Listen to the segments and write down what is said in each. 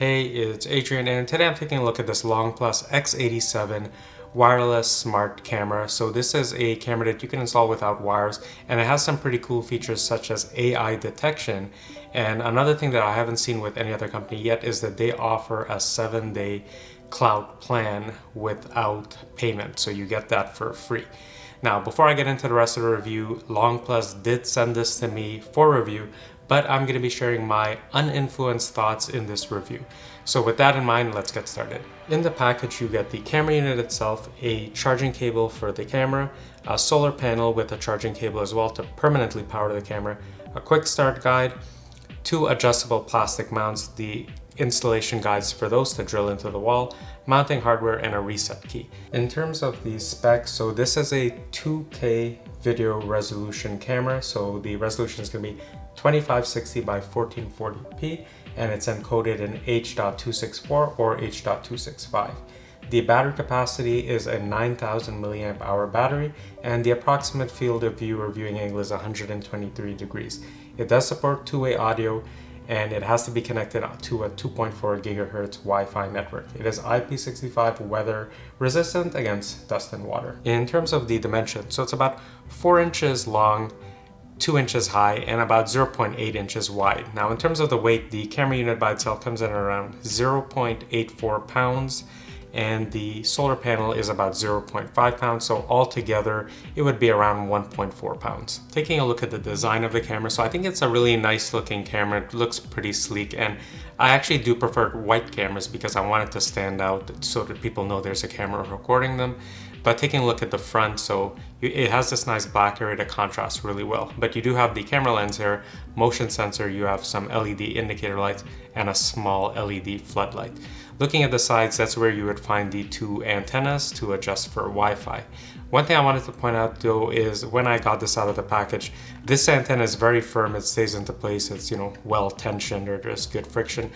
Hey, it's Adrian, and today I'm taking a look at this LongPlus X87 wireless smart camera. So this is a camera that you can install without wires, and it has some pretty cool features such as AI detection. And another thing that I haven't seen with any other company yet is that they offer a 7-day cloud plan without payment. So you get that for free. Now, before I get into the rest of the review, LongPlus did send this to me for review, but I'm going to be sharing my uninfluenced thoughts in this review. So with that in mind, let's get started. In the package, you get the camera unit itself, a charging cable for the camera, a solar panel with a charging cable as well to permanently power the camera, a quick start guide, 2 adjustable plastic mounts, the installation guides for those to drill into the wall, mounting hardware, and a reset key. In terms of the specs, so this is a 2K video resolution camera. So the resolution is going to be 2560 by 1440p, and it's encoded in H.264 or H.265. The battery capacity is a 9000 milliamp hour battery, and the approximate field of view or viewing angle is 123 degrees. It does support two-way audio, and it has to be connected to a 2.4 gigahertz Wi-Fi network. It is IP65 weather resistant against dust and water. In terms of the dimensions, so it's about 4 inches long, 2 inches high, and about 0.8 inches wide. Now in terms of the weight, the camera unit by itself comes in around 0.84 pounds, and the solar panel is about 0.5 pounds, so altogether it would be around 1.4 pounds. Taking a look at the design of the camera, so I think it's a really nice looking camera. It looks pretty sleek, and I actually do prefer white cameras because I want it to stand out so that people know there's a camera recording them. But taking a look at the front, so it has this nice black area that contrasts really well. But you do have the camera lens here, motion sensor, you have some LED indicator lights, and a small LED floodlight. Looking at the sides, that's where you would find the 2 antennas to adjust for Wi-Fi. One thing I wanted to point out though is when I got this out of the package, this antenna is very firm, it stays into place, it's well tensioned, or there's good friction.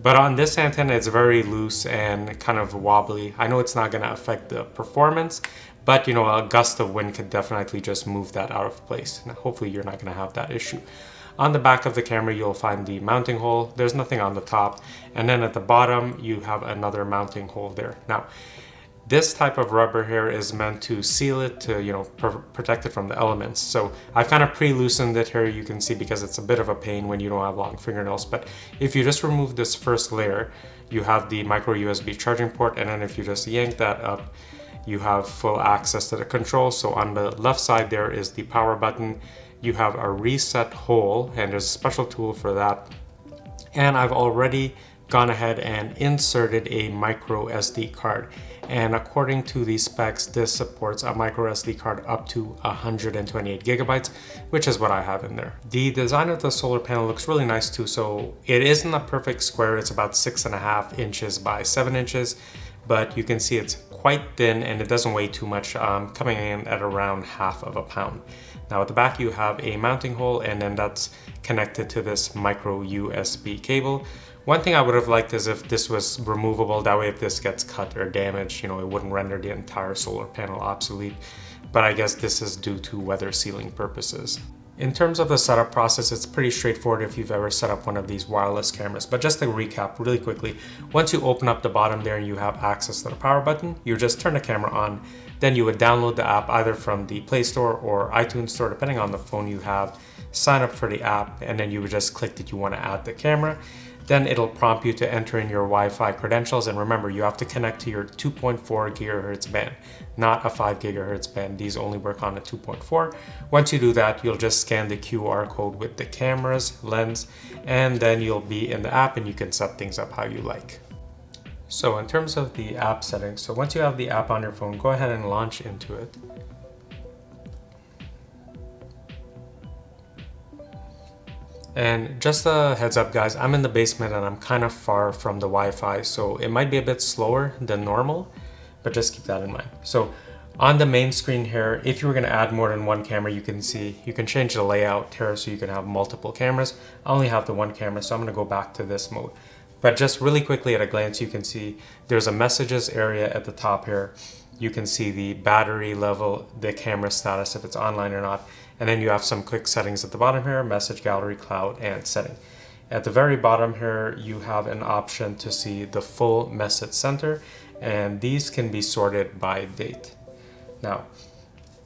But on this antenna, it's very loose and kind of wobbly. I know it's not going to affect the performance, but a gust of wind could definitely just move that out of place. Now, hopefully you're not going to have that issue. On the back of the camera, you'll find the mounting hole. There's nothing on the top. And then at the bottom, you have another mounting hole there. Now, this type of rubber here is meant to seal it, to protect it from the elements. So I've kind of pre-loosened it here, you can see, because it's a bit of a pain when you don't have long fingernails. But if you just remove this first layer, you have the micro USB charging port, and then if you just yank that up, you have full access to the controls. So on the left side there is the power button. You have a reset hole, and there's a special tool for that. And I've already gone ahead and inserted a micro SD card. And according to the specs, this supports a micro SD card up to 128 gigabytes, which is what I have in there. The design of the solar panel looks really nice too. So it isn't a perfect square. It's about 6.5 inches by 7 inches, but you can see it's quite thin and it doesn't weigh too much, coming in at around half of a pound. Now at the back you have a mounting hole, and then that's connected to this micro USB cable. One thing I would have liked is if this was removable, that way if this gets cut or damaged, it wouldn't render the entire solar panel obsolete. But I guess this is due to weather sealing purposes. In terms of the setup process, it's pretty straightforward if you've ever set up one of these wireless cameras. But just to recap really quickly, once you open up the bottom there and you have access to the power button, you just turn the camera on. Then you would download the app either from the Play Store or iTunes Store, depending on the phone you have, sign up for the app, and then you would just click that you want to add the camera. Then it'll prompt you to enter in your Wi-Fi credentials, and remember, you have to connect to your 2.4 gigahertz band, not a 5 gigahertz band. These only work on a 2.4. Once you do that, you'll just scan the QR code with the camera's lens, and then you'll be in the app and you can set things up how you like. So in terms of the app settings, so once you have the app on your phone, go ahead and launch into it. And just a heads up guys, I'm in the basement and I'm kind of far from the Wi-Fi, so it might be a bit slower than normal, but just keep that in mind. So on the main screen here, if you were going to add more than one camera, you can change the layout here so you can have multiple cameras. I only have the one camera, so I'm going to go back to this mode. But just really quickly at a glance, you can see there's a messages area at the top here. You can see the battery level, the camera status, if it's online or not. And then you have some quick settings at the bottom here, message gallery, cloud, and setting. At the very bottom here, you have an option to see the full message center, and these can be sorted by date. Now,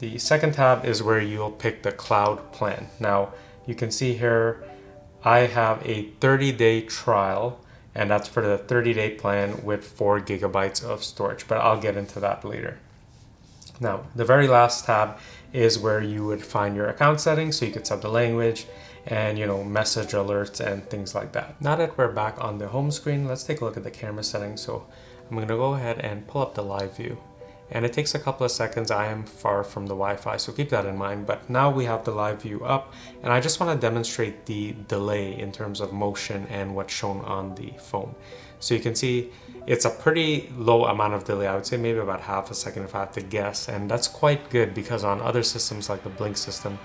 the second tab is where you'll pick the cloud plan. Now, you can see here, I have a 30-day trial, and that's for the 30-day plan with 4 gigabytes of storage, but I'll get into that later. Now, the very last tab is where you would find your account settings, so you could set the language and, message alerts and things like that. Now that we're back on the home screen, let's take a look at the camera settings. So I'm going to go ahead and pull up the live view, and it takes a couple of seconds. I am far from the Wi-Fi, so keep that in mind. But now we have the live view up, and I just want to demonstrate the delay in terms of motion and what's shown on the phone. So you can see it's a pretty low amount of delay. I would say maybe about half a second if I have to guess, and that's quite good because on other systems like the Blink system,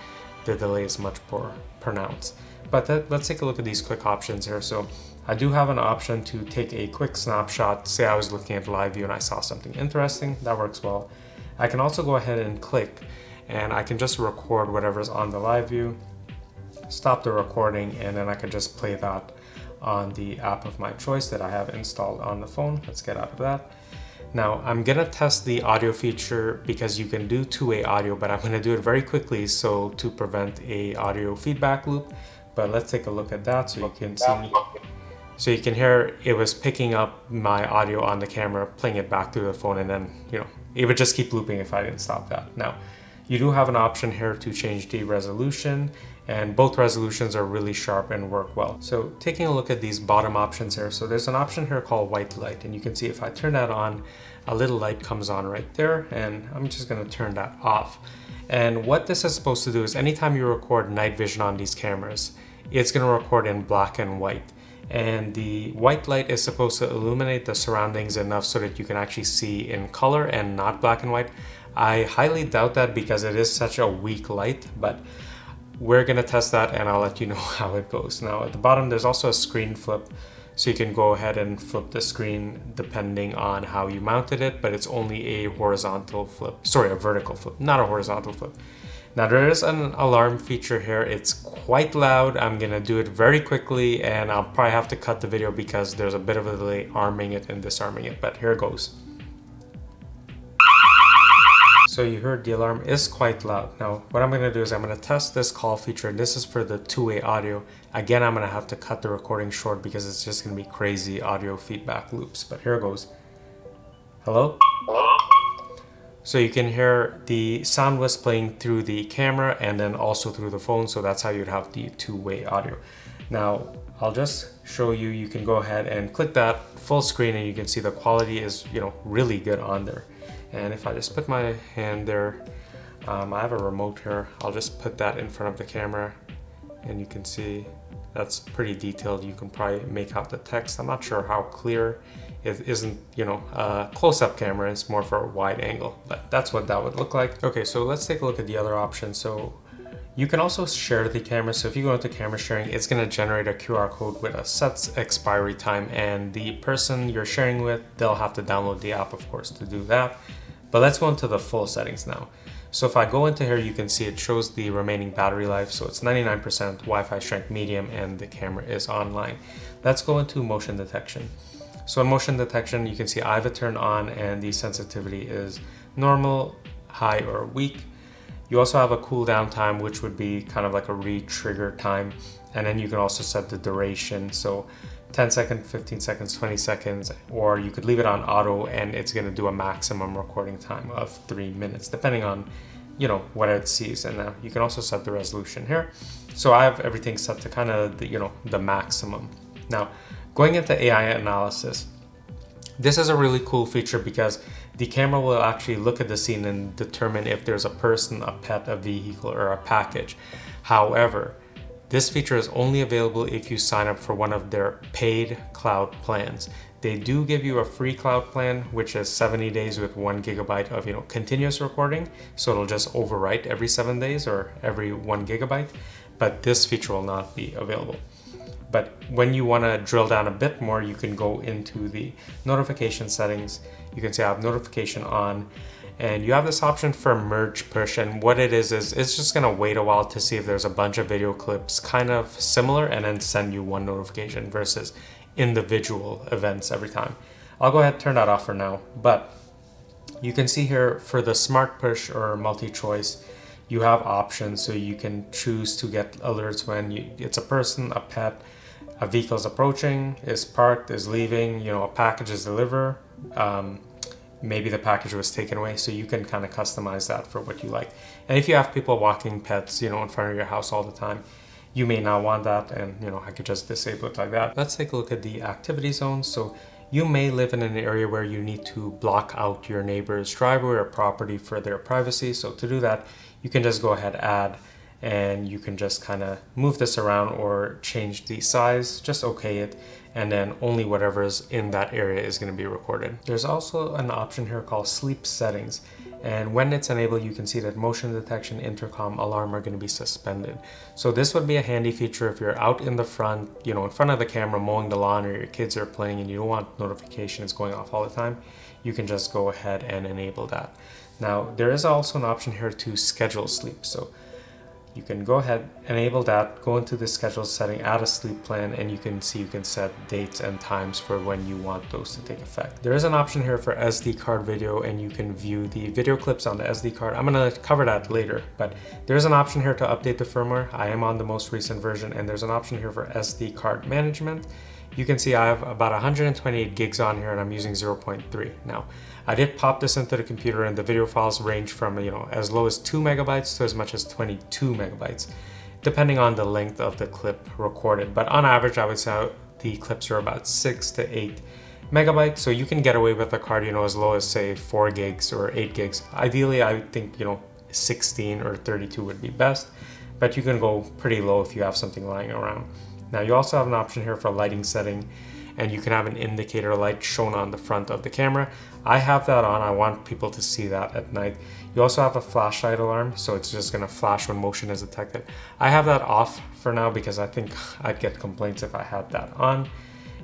the delay is much more pronounced. But let's take a look at these quick options here. So I do have an option to take a quick snapshot. Say I was looking at live view and I saw something interesting. That works well. I can also go ahead and click, and I can just record whatever's on the live view, stop the recording, and then I can just play that on the app of my choice that I have installed on the phone. Let's get out of that. Now I'm gonna test the audio feature because you can do two-way audio, but I'm gonna do it very quickly so to prevent a audio feedback loop. But let's take a look at that so you can see. So you can hear it was picking up my audio on the camera, playing it back through the phone, and then it would just keep looping if I didn't stop that. Now you do have an option here to change the resolution, and both resolutions are really sharp and work well. So taking a look at these bottom options here, so there's an option here called white light, and you can see if I turn that on, a little light comes on right there, and I'm just gonna turn that off. And what this is supposed to do is anytime you record night vision on these cameras, it's gonna record in black and white. And the white light is supposed to illuminate the surroundings enough so that you can actually see in color and not black and white. I highly doubt that because it is such a weak light, but we're gonna test that and I'll let you know how it goes. Now at the bottom, there's also a screen flip. So you can go ahead and flip the screen depending on how you mounted it, but it's only a horizontal flip. Sorry, a vertical flip, not a horizontal flip. Now there is an alarm feature here. It's quite loud. I'm gonna do it very quickly and I'll probably have to cut the video because there's a bit of a delay arming it and disarming it, but here it goes. So you heard the alarm is quite loud. Now what I'm gonna do is I'm gonna test this call feature, and this is for the two-way audio. Again, I'm gonna have to cut the recording short because it's just gonna be crazy audio feedback loops, but here it goes. Hello? So you can hear the sound was playing through the camera and then also through the phone, so that's how you'd have the two-way audio. Now I'll just show you, you can go ahead and click that full screen and you can see the quality is really good on there. And if I just put my hand there, I have a remote here, I'll just put that in front of the camera and you can see that's pretty detailed. You can probably make out the text. I'm not sure how clear. It isn't, a close-up camera, it's more for a wide angle, but that's what that would look like. Okay, so let's take a look at the other option. So you can also share the camera. So if you go into camera sharing, it's gonna generate a QR code with a set expiry time, and the person you're sharing with, they'll have to download the app, of course, to do that. But let's go into the full settings now. So if I go into here, you can see it shows the remaining battery life. So it's 99%, Wi-Fi strength medium, and the camera is online. Let's go into motion detection. So in motion detection, you can see I have it turned on and the sensitivity is normal, high, or weak. You also have a cooldown time, which would be kind of like a re-trigger time. And then you can also set the duration. So 10 seconds, 15 seconds, 20 seconds, or you could leave it on auto and it's gonna do a maximum recording time of 3 minutes, depending on, what it sees. And you can also set the resolution here. So I have everything set to kind of the maximum. Now, going into AI analysis, this is a really cool feature because the camera will actually look at the scene and determine if there's a person, a pet, a vehicle, or a package. However, this feature is only available if you sign up for one of their paid cloud plans. They do give you a free cloud plan, which is 70 days with 1 gigabyte of continuous recording. So it'll just overwrite every 7 days or every 1 gigabyte, but this feature will not be available. But when you want to drill down a bit more, you can go into the notification settings. You can say I have notification on, And you have this option for merge push, and what it is it's just gonna wait a while to see if there's a bunch of video clips kind of similar and then send you one notification versus individual events every time. I'll go ahead and turn that off for now, but you can see here for the smart push or multi-choice, you have options, so you can choose to get alerts when it's a person, a pet, a vehicle is approaching, is parked, is leaving, you know, a package is delivered, maybe the package was taken away, so you can kind of customize that for what you like. And if you have people walking pets, you know, in front of your house all the time, you may not want that, and you know, I could just disable it like that. Let's take a look at the activity zones. So you may live in an area where you need to block out your neighbor's driveway or property for their privacy. So to do that, you can just go ahead, add, and you can just kind of move this around or change the size, just okay it, and then only whatever is in that area is going to be recorded. There's also an option here called sleep settings, and when it's enabled, you can see that motion detection, intercom, alarm are going to be suspended. So this would be a handy feature if you're out in the front, you know, in front of the camera mowing the lawn, or your kids are playing and you don't want notifications going off all the time. You can just go ahead and enable that. Now there is also an option here to schedule sleep. So you can go ahead, enable that, go into the schedule setting, add a sleep plan, and you can see you can set dates and times for when you want those to take effect. There is an option here for SD card video, and you can view the video clips on the SD card. I'm going to cover that later, but there's an option here to update the firmware. I am on the most recent version, and there's an option here for SD card management. You can see I have about 128 gigs on here, and I'm using 0.3. Now, I did pop this into the computer, and the video files range from, you know, as low as 2 megabytes to as much as 22 megabytes, depending on the length of the clip recorded. But on average, I would say the clips are about 6 to 8 megabytes. So you can get away with a card, you know, as low as say 4 gigs or 8 gigs. Ideally, I think, you know, 16 or 32 would be best, but you can go pretty low if you have something lying around. Now you also have an option here for lighting setting, and you can have an indicator light shown on the front of the camera. I have that on. I want people to see that at night. You also have a flashlight alarm, so it's just gonna flash when motion is detected. I have that off for now because I think I'd get complaints if I had that on.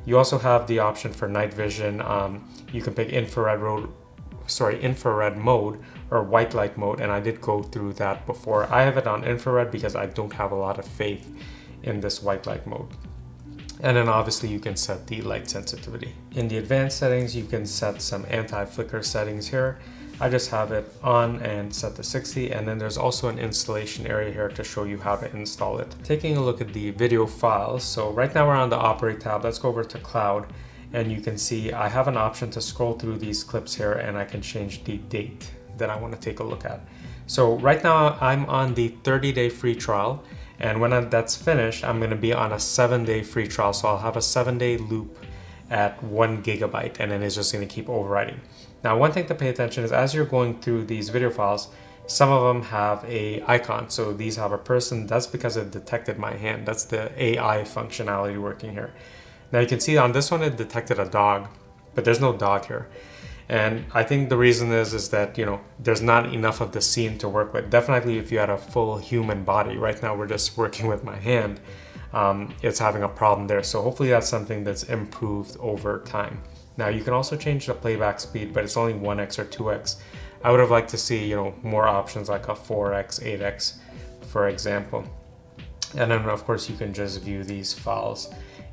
You also have the option for night vision. You can pick infrared mode or white light mode, and I did go through that before. I have it on infrared because I don't have a lot of faith in this white light mode. And then obviously you can set the light sensitivity. In the advanced settings, you can set some anti-flicker settings here. I just have it on and set to 60, and then there's also an installation area here to show you how to install it. Taking a look at the video files, so right now we're on the Operate tab. Let's go over to Cloud, and you can see I have an option to scroll through these clips here, and I can change the date that I want to take a look at. So right now I'm on the 30-day free trial, and when that's finished, I'm going to be on a 7-day free trial. So I'll have a 7-day loop at 1 gigabyte, and then it's just going to keep overriding. Now, one thing to pay attention is as you're going through these video files, some of them have a icon. So these have a person. That's because it detected my hand. That's the AI functionality working here. Now you can see on this one, it detected a dog, but there's no dog here. And I think the reason is that, you know, there's not enough of the scene to work with. Definitely if you had a full human body. Right now we're just working with my hand. It's having a problem there. So hopefully that's something that's improved over time. Now you can also change the playback speed, but it's only 1x or 2x. I would have liked to see, you know, more options like a 4x, 8x, for example. And then of course you can just view these files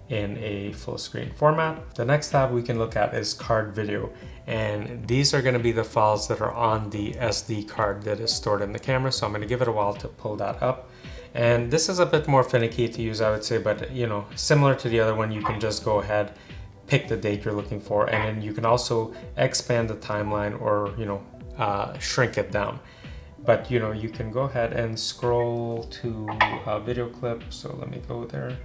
in a full screen format. The next tab we can look at is card video, and these are going to be the files that are on the SD card that is stored in the camera. So I'm going to give it a while to pull that up, and this is a bit more finicky to use, I would say, but you know, similar to the other one, you can just go ahead, pick the date you're looking for, and then you can also expand the timeline or, you know, shrink it down. But you know, you can go ahead and scroll to a video clip. So let me go there.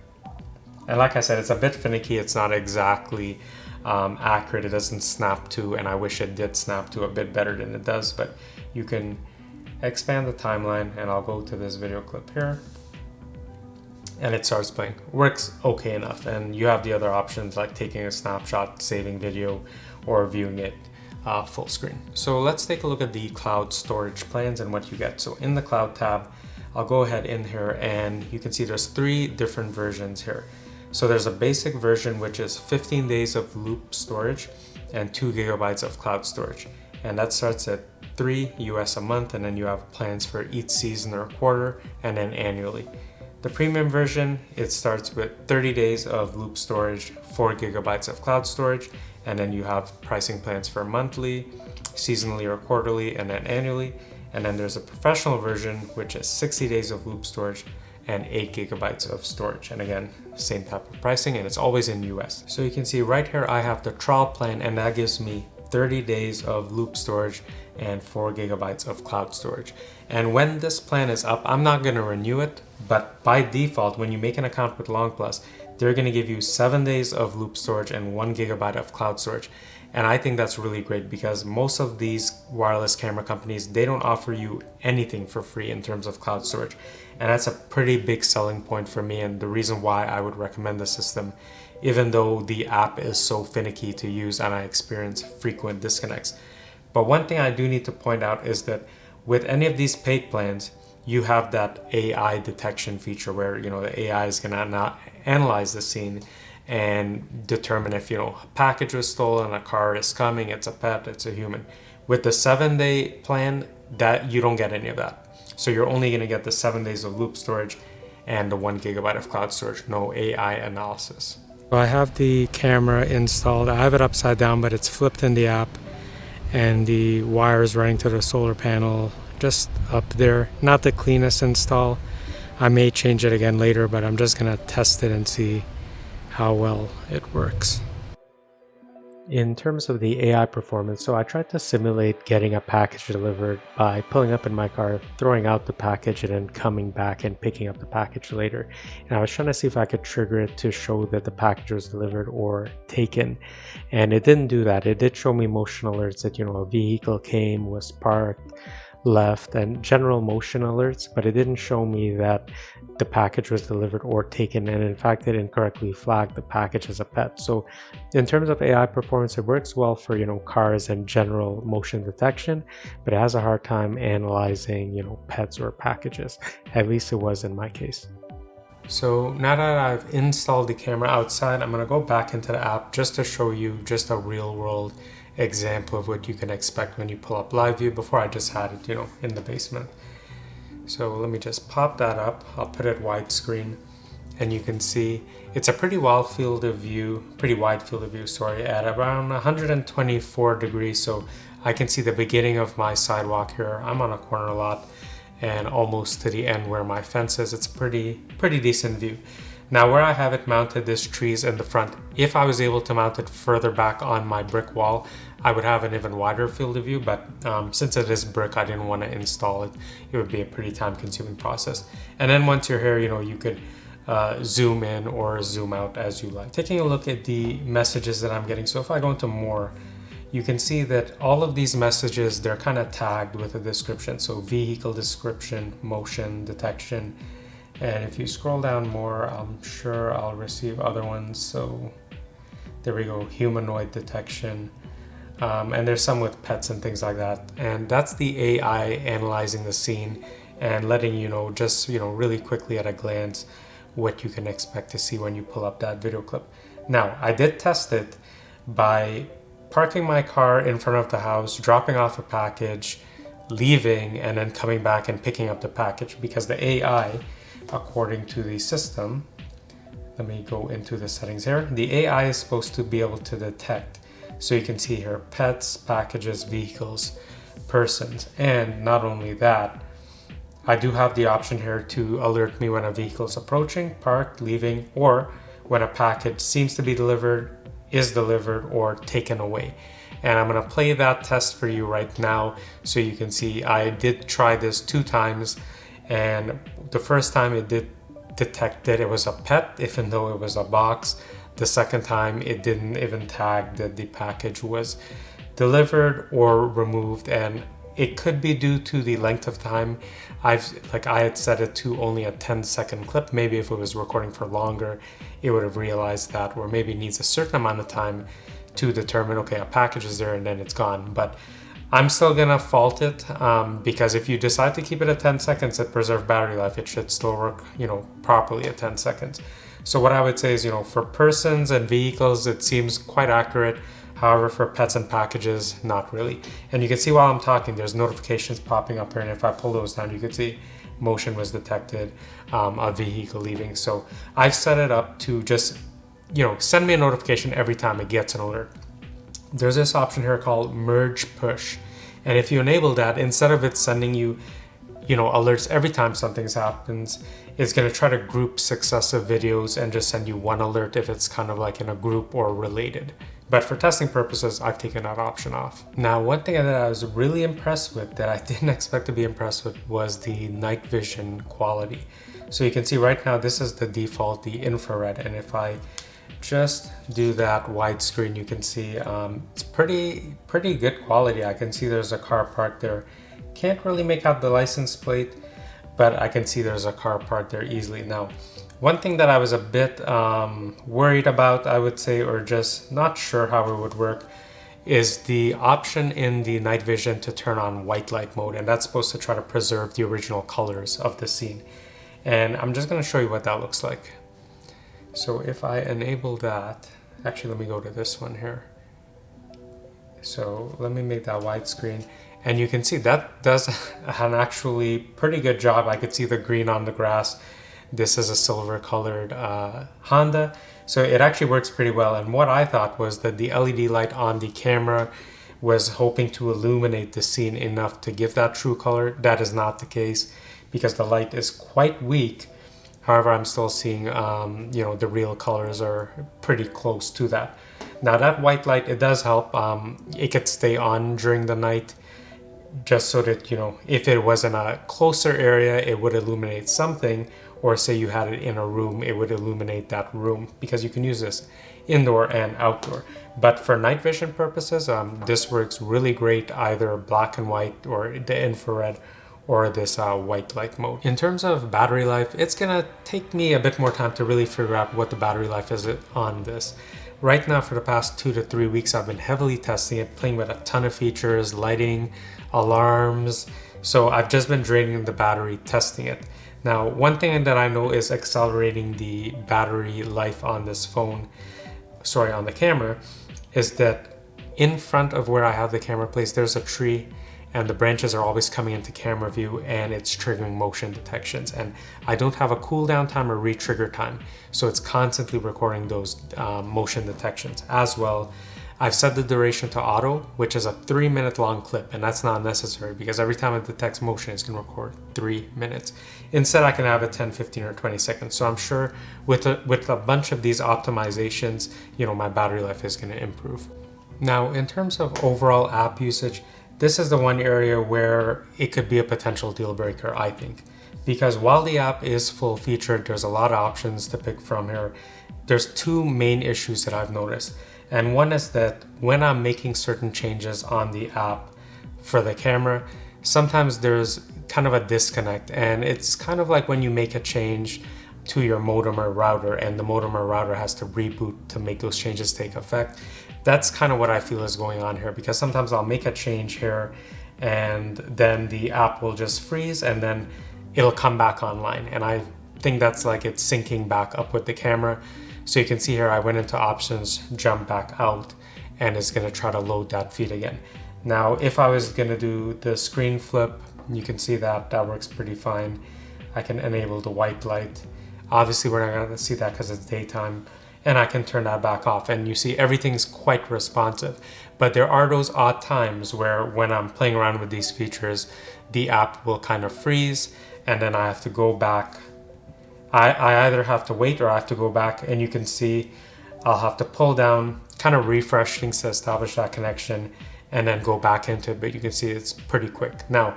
And like I said, it's a bit finicky. It's not exactly accurate. It doesn't snap to, and I wish it did snap to a bit better than it does, but you can expand the timeline, and I'll go to this video clip here, and it starts playing. Works okay enough. And you have the other options like taking a snapshot, saving video, or viewing it full screen. So let's take a look at the cloud storage plans and what you get. So in the cloud tab, I'll go ahead in here, and you can see there's 3 different versions here. So there's a basic version, which is 15 days of loop storage and 2 gigabytes of cloud storage. And that starts at $3 US a month, and then you have plans for each season or quarter, and then annually. The premium version, it starts with 30 days of loop storage, 4 gigabytes of cloud storage, and then you have pricing plans for monthly, seasonally or quarterly, and then annually. And then there's a professional version, which is 60 days of loop storage and 8 gigabytes of storage. And again, same type of pricing, and it's always in US. So you can see right here, I have the trial plan, and that gives me 30 days of loop storage and 4 gigabytes of cloud storage. And when this plan is up, I'm not gonna renew it, but by default, when you make an account with LongPlus, they're gonna give you 7 days of loop storage and 1 gigabyte of cloud storage. And I think that's really great because most of these wireless camera companies, they don't offer you anything for free in terms of cloud storage. And that's a pretty big selling point for me, and the reason why I would recommend the system, even though the app is so finicky to use and I experience frequent disconnects. But one thing I do need to point out is that with any of these paid plans, you have that AI detection feature where, the AI is gonna analyze the scene and determine if, a package was stolen, a car is coming, it's a pet, it's a human. With the 7-day plan, that you don't get any of that. So you're only gonna get the 7 days of loop storage and the 1 gigabyte of cloud storage, no AI analysis. So I have the camera installed. I have it upside down, but it's flipped in the app, and the wire is running to the solar panel just up there. Not the cleanest install. I may change it again later, but I'm just gonna test it and see how well it works. In terms of the AI performance, so I tried to simulate getting a package delivered by pulling up in my car, throwing out the package, and then coming back and picking up the package later. And I was trying to see if I could trigger it to show that the package was delivered or taken. And it didn't do that. It did show me motion alerts that, a vehicle came, was parked, left, and general motion alerts, but it didn't show me that the package was delivered or taken, and in fact it incorrectly flagged the package as a pet. So in terms of AI performance, it works well for cars and general motion detection, but it has a hard time analyzing pets or packages. At least it was in my case. So now that I've installed the camera outside, I'm going to go back into the app just to show you just a real world example of what you can expect when you pull up live view. Before I just had it in the basement. So let me just pop that up. I'll put it widescreen, and you can see it's a pretty wide field of view, at around 124 degrees. So I can see the beginning of my sidewalk here. I'm on a corner lot and almost to the end where my fence is. It's pretty decent view. Now where I have it mounted, this tree is in the front. If I was able to mount it further back on my brick wall, I would have an even wider field of view, but since it is brick, I didn't want to install it. It would be a pretty time-consuming process. And then once you're here, you could zoom in or zoom out as you like. Taking a look at the messages that I'm getting. So if I go into more, you can see that all of these messages, they're kind of tagged with a description. So vehicle description, motion detection. And if you scroll down more, I'm sure I'll receive other ones. So there we go, humanoid detection. And there's some with pets and things like that. And that's the AI analyzing the scene and letting you know just, really quickly at a glance what you can expect to see when you pull up that video clip. Now, I did test it by parking my car in front of the house, dropping off a package, leaving, and then coming back and picking up the package, because the AI, according to the system, let me go into the settings here. The AI is supposed to be able to detect. So you can see here, pets, packages, vehicles, persons. And not only that, I do have the option here to alert me when a vehicle is approaching, parked, leaving, or when a package seems to be delivered, is delivered, or taken away. And I'm gonna play that test for you right now so you can see. I did try this 2 times, and the first time it did detect that it was a pet, even though it was a box. The second time it didn't even tag that the package was delivered or removed, and it could be due to the length of time. I had set it to only a 10-second clip. Maybe if it was recording for longer, it would have realized that, or maybe it needs a certain amount of time to determine, okay, a package is there and then it's gone. But I'm still gonna fault it because if you decide to keep it at 10 seconds at preserved battery life, it should still work, properly at 10 seconds. So what I would say is, for persons and vehicles, it seems quite accurate. However, for pets and packages, not really. And you can see while I'm talking, there's notifications popping up here. And if I pull those down, you can see motion was detected, a vehicle leaving. So I've set it up to just, send me a notification every time it gets an alert. There's this option here called merge push. And if you enable that, instead of it sending you, alerts every time something happens, it's going to try to group successive videos and just send you one alert if it's kind of like in a group or related. But for testing purposes, I've taken that option off. Now, one thing that I was really impressed with that I didn't expect to be impressed with was the night vision quality. So you can see right now, this is the default, the infrared. And if I just do that widescreen, you can see it's pretty good quality. I can see there's a car parked there. Can't really make out the license plate, but I can see there's a car parked there easily. Now, one thing that I was a bit worried about, I would say, or just not sure how it would work, is the option in the night vision to turn on white light mode, and that's supposed to try to preserve the original colors of the scene. And I'm just going to show you what that looks like. So if I enable that, actually let me go to this one here. So let me make that widescreen. And you can see that does an actually pretty good job. I could see the green on the grass. This is a silver colored Honda. So it actually works pretty well. And what I thought was that the LED light on the camera was hoping to illuminate the scene enough to give that true color. That is not the case because the light is quite weak. However, I'm still seeing, the real colors are pretty close to that. Now that white light, it does help. It could stay on during the night, just so that, if it was in a closer area, it would illuminate something, or say you had it in a room, it would illuminate that room, because you can use this indoor and outdoor. But for night vision purposes, this works really great, either black and white or the infrared or this white light mode. In terms of battery life, it's gonna take me a bit more time to really figure out what the battery life is on this. Right now, for the past 2 to 3 weeks, I've been heavily testing it, playing with a ton of features, lighting, alarms. So I've just been draining the battery, testing it. Now, one thing that I know is accelerating the battery life on this phone, on the camera, is that in front of where I have the camera placed, there's a tree, and the branches are always coming into camera view, and it's triggering motion detections. And I don't have a cooldown time or re-trigger time, so it's constantly recording those motion detections. As well, I've set the duration to auto, which is a 3-minute long clip, and that's not necessary because every time it detects motion, it's gonna record 3 minutes. Instead, I can have it 10, 15, or 20 seconds. So I'm sure with a bunch of these optimizations, my battery life is gonna improve. Now, in terms of overall app usage, this is the one area where it could be a potential deal breaker, I think. Because while the app is full featured, there's a lot of options to pick from here. There's 2 main issues that I've noticed. And one is that when I'm making certain changes on the app for the camera, sometimes there's kind of a disconnect. And it's kind of like when you make a change to your modem or router, and the modem or router has to reboot to make those changes take effect. That's kind of what I feel is going on here, because sometimes I'll make a change here and then the app will just freeze and then it'll come back online. And I think that's like it's syncing back up with the camera. So you can see here, I went into options, jump back out, and it's gonna try to load that feed again. Now, if I was gonna do the screen flip, you can see that works pretty fine. I can enable the white light. Obviously, we're not gonna see that because it's daytime, and I can turn that back off, and you see everything's quite responsive. But there are those odd times where when I'm playing around with these features, the app will kind of freeze, and then I have to go back. I either have to wait or I have to go back, and you can see I'll have to pull down, kind of refresh things to establish that connection, and then go back into it. But you can see it's pretty quick. Now,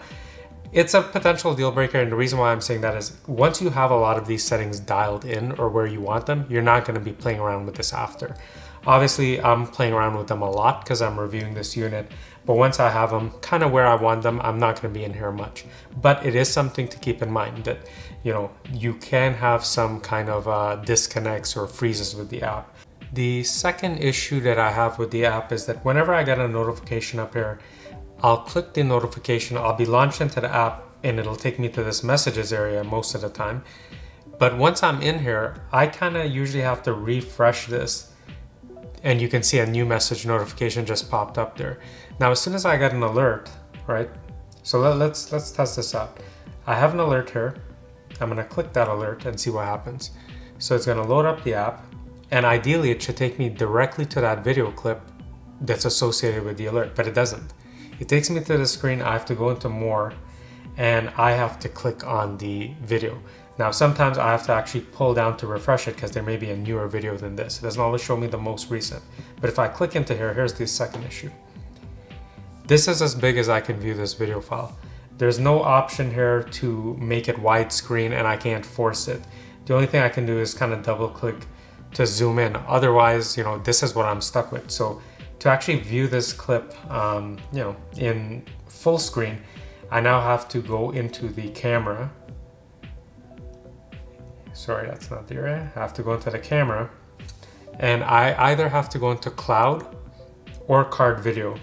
it's a potential deal breaker, and the reason why I'm saying that is once you have a lot of these settings dialed in or where you want them, you're not going to be playing around with this after. Obviously, I'm playing around with them a lot because I'm reviewing this unit, but once I have them kind of where I want them, I'm not going to be in here much. But it is something to keep in mind that, you can have some kind of disconnects or freezes with the app. The second issue that I have with the app is that whenever I get a notification up here, I'll click the notification, I'll be launched into the app, and it'll take me to this messages area most of the time. But once I'm in here, I kind of usually have to refresh this and you can see a new message notification just popped up there. Now, as soon as I get an alert, right? So let's test this out. I have an alert here. I'm gonna click that alert and see what happens. So it's gonna load up the app, and ideally it should take me directly to that video clip that's associated with the alert, but it doesn't. It takes me to the screen. I have to go into more, and I have to click on the video. Now, sometimes I have to actually pull down to refresh it because there may be a newer video than this. It doesn't always show me the most recent. But if I click into here, here's the second issue. This is as big as I can view this video file. There's no option here to make it widescreen, and I can't force it. The only thing I can do is kind of double click to zoom in. Otherwise, you know, this is what I'm stuck with. So to actually view this clip, you know, in full screen, I now have to go into the camera. Sorry, that's not the area. I have to go into the camera, and I either have to go into cloud or card video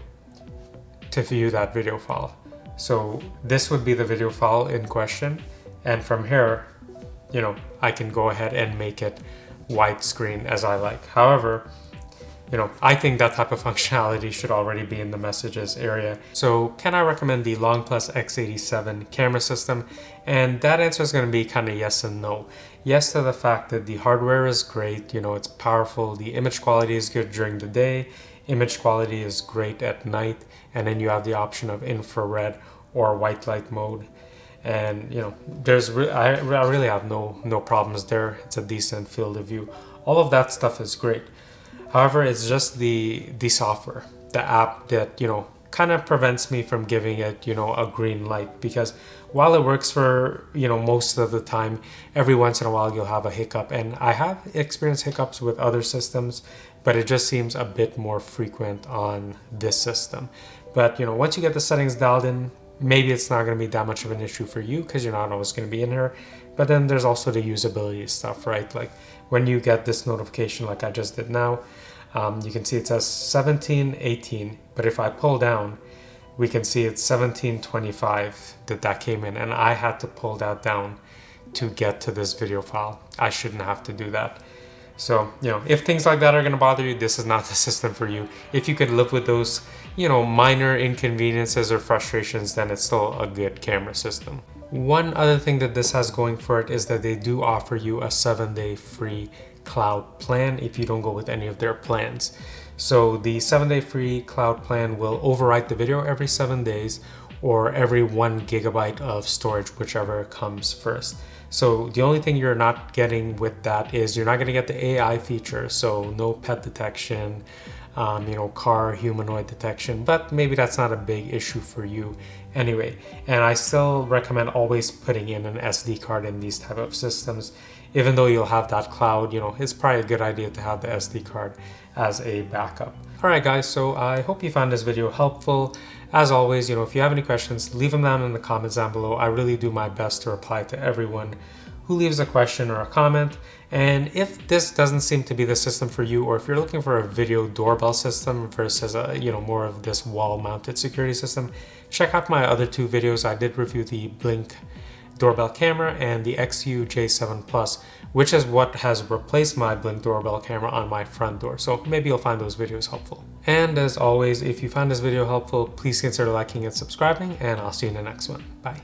to view that video file. So this would be the video file in question. And from here, you know, I can go ahead and make it widescreen as I like. However, you know, I think that type of functionality should already be in the messages area. So can I recommend the LongPlus X87 camera system? And that answer is going to be kind of yes and no. Yes to the fact that the hardware is great, you know, it's powerful, the image quality is good during the day, image quality is great at night, and then you have the option of infrared or white light mode. And you know, I really have no problems there. It's a decent field of view. All of that stuff is great. However, it's just the software, the app that, you know, kind of prevents me from giving it, you know, a green light, because while it works for, you know, most of the time, every once in a while you'll have a hiccup, and I have experienced hiccups with other systems, but it just seems a bit more frequent on this system. But, you know, once you get the settings dialed in, maybe it's not going to be that much of an issue for you because you're not always going to be in here. But then there's also the usability stuff, right? Like when you get this notification like I just did now, you can see it says 1718, but if I pull down, we can see it's 1725 that came in, and I had to pull that down to get to this video file. I shouldn't have to do that. So, you know, if things like that are going to bother you, this is not the system for you. If you could live with those, you know, minor inconveniences or frustrations, then it's still a good camera system. One other thing that this has going for it is that they do offer you a 7-day free cloud plan if you don't go with any of their plans. So the 7-day free cloud plan will overwrite the video every 7 days or every 1 GB of storage, whichever comes first. So the only thing you're not getting with that is you're not going to get the AI feature, so no pet detection, you know, car humanoid detection, but maybe that's not a big issue for you anyway. And I still recommend always putting in an SD card in these type of systems. Even though you'll have that cloud, you know, it's probably a good idea to have the SD card as a backup. All right, guys, so I hope you found this video helpful. As always, you know, if you have any questions, leave them down in the comments down below. I really do my best to reply to everyone who leaves a question or a comment. And if this doesn't seem to be the system for you, or if you're looking for a video doorbell system versus a, you know, more of this wall-mounted security system, check out my other 2 videos. I did review the Blink doorbell camera and the XU-J7 Plus, which is what has replaced my Blink doorbell camera on my front door. So maybe you'll find those videos helpful. And as always, if you found this video helpful, please consider liking and subscribing, and I'll see you in the next one. Bye.